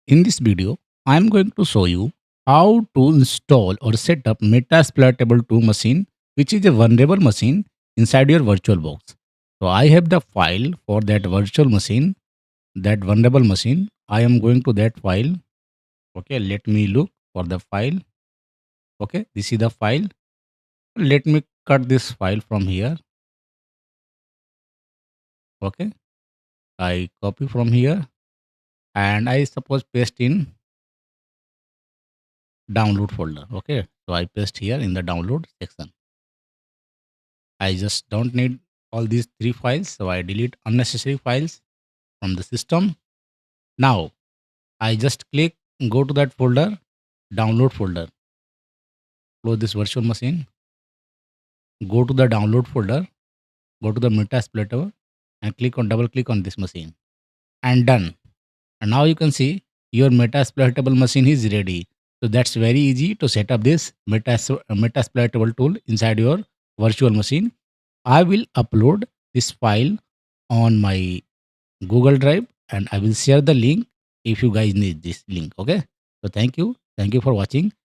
In this video, I am going to show you how to install or set up metasploitable 2 machine, which is a vulnerable machine inside your VirtualBox. So I have the file for that virtual machine, that vulnerable machine. I am going to that file. Okay, let me look for the file. Okay, this is the file. Let me cut this file from here. Okay, I copy from here and I suppose paste in download folder. Okay, so I paste here in the download section. I just don't need all these three files, so I delete unnecessary files from the system. Now I just click go to that folder, download folder, close this virtual machine, go to the download folder, go to the metasploitable and click on double click on this machine and done. And now you can see your metasploitable machine is ready. So that's very easy to set up this metasploitable tool inside your virtual machine. I will upload this file on my Google Drive and I will share the link if you guys need this link. Okay. So thank you. Thank you for watching.